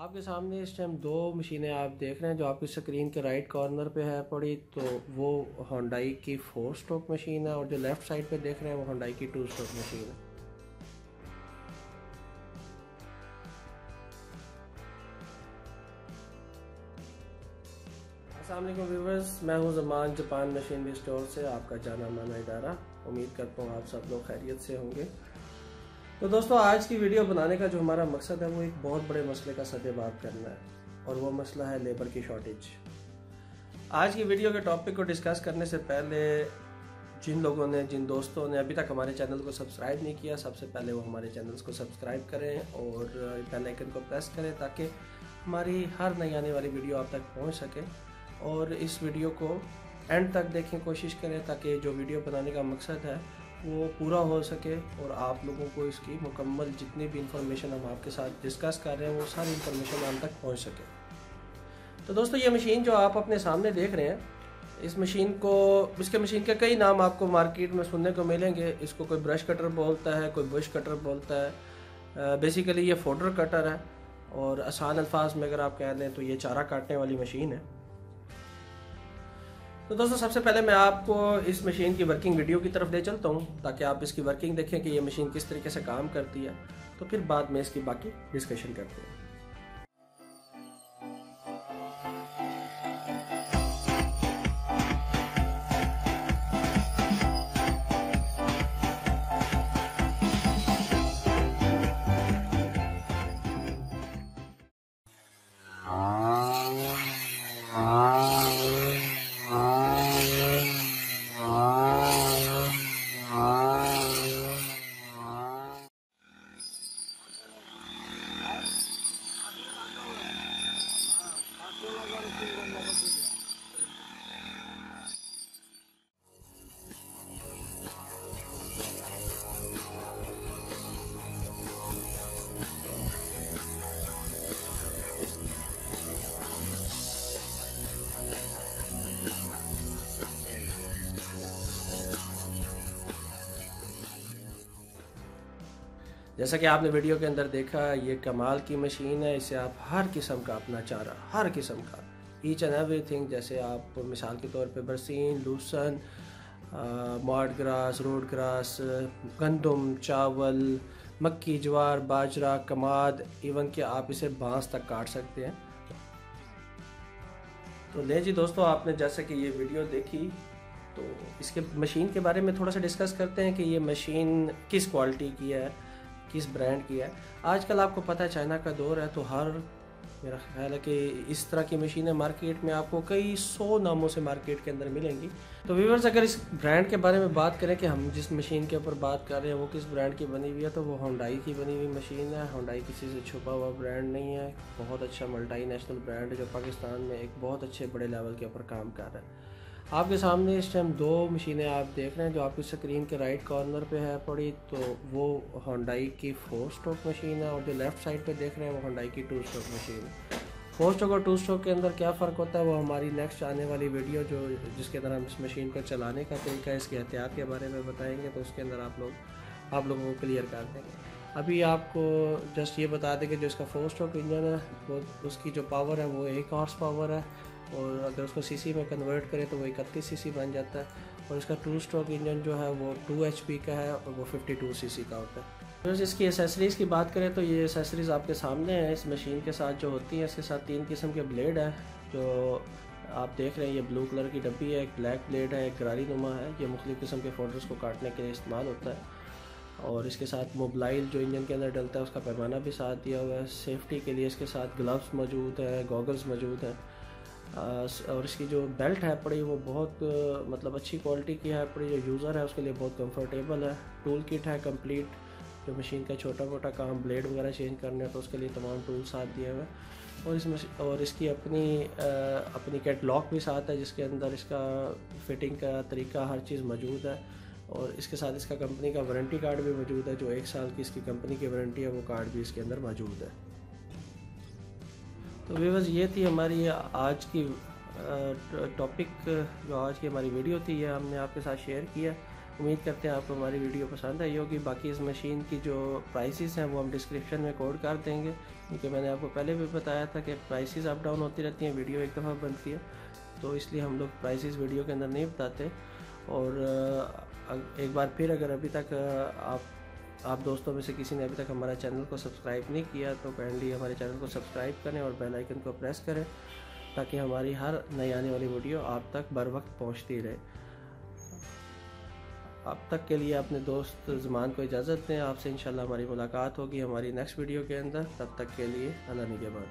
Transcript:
आपके सामने इस टाइम दो मशीनें आप देख रहे हैं जो आपकी स्क्रीन के राइट कॉर्नर पे है पड़ी, तो वो होंडाई की 4 स्ट्रोक मशीन है और जो लेफ़्ट साइड पे देख रहे हैं वो होंडाई की 2 स्ट्रोक मशीन है। अस्सलाम वालेकुम व्यूवर्स, मैं हूं ज़मान जापान मशीनरी स्टोर से, आपका जाना माना इदारा। उम्मीद करता हूं आप सब लोग खैरियत से होंगे। तो दोस्तों, आज की वीडियो बनाने का जो हमारा मकसद है वो एक बहुत बड़े मसले का सद्देबाब करना है और वो मसला है लेबर की शॉर्टेज। आज की वीडियो के टॉपिक को डिस्कस करने से पहले जिन दोस्तों ने अभी तक हमारे चैनल को सब्सक्राइब नहीं किया, सबसे पहले वो हमारे चैनल को सब्सक्राइब करें और बेल आइकन को प्रेस करें ताकि हमारी हर नई आने वाली वीडियो आप तक पहुँच सके। और इस वीडियो को एंड तक देखें, कोशिश करें ताकि जो वीडियो बनाने का मकसद है वो पूरा हो सके और आप लोगों को इसकी मुकम्मल जितनी भी इंफॉर्मेशन हम आपके साथ डिस्कस कर रहे हैं वो सारी इंफॉर्मेशन आप तक पहुंच सके। तो दोस्तों, ये मशीन जो आप अपने सामने देख रहे हैं, इसके मशीन के कई नाम आपको मार्केट में सुनने को मिलेंगे। इसको कोई ब्रश कटर बोलता है, कोई बुश कटर बोलता है। बेसिकली ये फोल्डर कटर है और आसान अल्फाज में अगर आप कह लें तो ये चारा काटने वाली मशीन है। तो दोस्तों, सबसे पहले मैं आपको इस मशीन की वर्किंग वीडियो की तरफ ले चलता हूँ ताकि आप इसकी वर्किंग देखें कि ये मशीन किस तरीके से काम करती है। तो फिर बाद में इसकी बाकी डिस्कशन करते हैं। जैसा कि आपने वीडियो के अंदर देखा, ये कमाल की मशीन है। इसे आप हर किस्म का अपना चारा, हर किस्म का ईच एंड एवरीथिंग, जैसे आप मिसाल के तौर पे बरसीन, लूसन, मॉड ग्रास, रोड ग्रास, गंदम, चावल, मक्की, ज्वार, बाजरा, कमाद, इवन कि आप इसे बांस तक काट सकते हैं। तो ले जी दोस्तों, आपने जैसे कि ये वीडियो देखी तो इसके मशीन के बारे में थोड़ा सा डिस्कस करते हैं कि ये मशीन किस क्वालिटी की है, किस ब्रांड की है। आजकल आपको पता है चाइना का दौर है, तो मेरा ख्याल है कि इस तरह की मशीनें मार्केट में आपको कई 100 नामों से मार्केट के अंदर मिलेंगी। तो व्यूअर्स, अगर इस ब्रांड के बारे में बात करें कि हम जिस मशीन के ऊपर बात कर रहे हैं वो किस ब्रांड की बनी हुई है, तो वो होंडाई की बनी हुई मशीन है। होंडाई किसी से छुपा हुआ ब्रांड नहीं है, बहुत अच्छा मल्टी नेशनल ब्रांड है जो पाकिस्तान में एक बहुत अच्छे बड़े लेवल के ऊपर काम कर रहा है। आपके सामने इस टाइम दो मशीनें आप देख रहे हैं जो आपकी स्क्रीन के राइट कॉर्नर पे है पड़ी, तो वो होंडाई की 4 स्ट्रोक मशीन है और जो लेफ़्ट साइड पे देख रहे हैं वो होंडाई की 2 स्ट्रोक मशीन है। 4 स्ट्रोक और 2 स्ट्रोक के अंदर क्या फ़र्क होता है वो हमारी नेक्स्ट आने वाली वीडियो जिसके अंदर हम इस मशीन को चलाने का तरीका, इसकी एहतियात के बारे में बताएंगे, तो उसके अंदर आप लोगों को क्लियर कर देंगे। अभी आपको जस्ट ये बता दें कि जो इसका 4 स्ट्रोक इंजन है वो उसकी जो पावर है वो 1 हॉर्स पावर है और अगर उसको सीसी में कन्वर्ट करें तो वो 31 सीसी बन जाता है। और इसका 2 स्ट्रोक इंजन जो है वो 2 HP का है और वो 52 सीसी का होता है। तो इसकी एसेसरीज़ की बात करें तो ये एसेसरीज़ आपके सामने है। इस मशीन के साथ जो होती है, इसके साथ 3 किस्म के ब्लेड है जो आप देख रहे हैं। ये ब्लू कलर की डब्बी है, एक ब्लैक ब्लेड है, एक गरारी नुमा है। ये मुख्तलिफ़ किस्म के फोल्डर्स को काटने के लिए इस्तेमाल होता है। और इसके साथ मोबाइल जो इंजन के अंदर डलता है उसका पैमाना भी साथ दिया हुआ है। सेफ्टी के लिए इसके साथ ग्लव्स मौजूद है, गॉगल्स मौजूद हैं। और इसकी जो बेल्ट है पड़ी वो बहुत मतलब अच्छी क्वालिटी की है पड़ी, जो यूज़र है उसके लिए बहुत कंफर्टेबल है। टूल किट है कंप्लीट, जो मशीन का छोटा मोटा काम, ब्लेड वगैरह चेंज करने हैं तो उसके लिए तमाम टूल साथ दिए हुए हैं। और इसकी अपनी कैटलॉग भी साथ है जिसके अंदर इसका फिटिंग का तरीका हर चीज़ मौजूद है। और इसके साथ इसका कंपनी का वारंटी कार्ड भी मौजूद है, जो 1 साल की इसकी कंपनी की वारंटी है वो कार्ड भी इसके अंदर मौजूद है। तो व्यूअर्स, ये थी हमारी आज की टॉपिक, जो आज की हमारी वीडियो थी, ये हमने आपके साथ शेयर किया। उम्मीद करते हैं आपको हमारी वीडियो पसंद आई होगी। बाकी इस मशीन की जो प्राइसेस हैं वो हम डिस्क्रिप्शन में कोड कर देंगे, क्योंकि मैंने आपको पहले भी बताया था कि प्राइसेस अप डाउन होती रहती हैं, वीडियो एक दफ़ा बनती है, तो इसलिए हम लोग प्राइसेस वीडियो के अंदर नहीं बताते। और एक बार फिर अगर अभी तक आप दोस्तों में से किसी ने अभी तक हमारा चैनल को सब्सक्राइब नहीं किया तो काइंडली हमारे चैनल को सब्सक्राइब करें और बेल आइकन को प्रेस करें, ताकि हमारी हर नई आने वाली वीडियो आप तक बर वक्त पहुँचती रहे। अब तक के लिए अपने दोस्त ज़मान को इजाज़त दें। आपसे इंशाल्लाह हमारी मुलाकात होगी हमारी नेक्स्ट वीडियो के अंदर। तब तक के लिए अल्लाह निगहबान।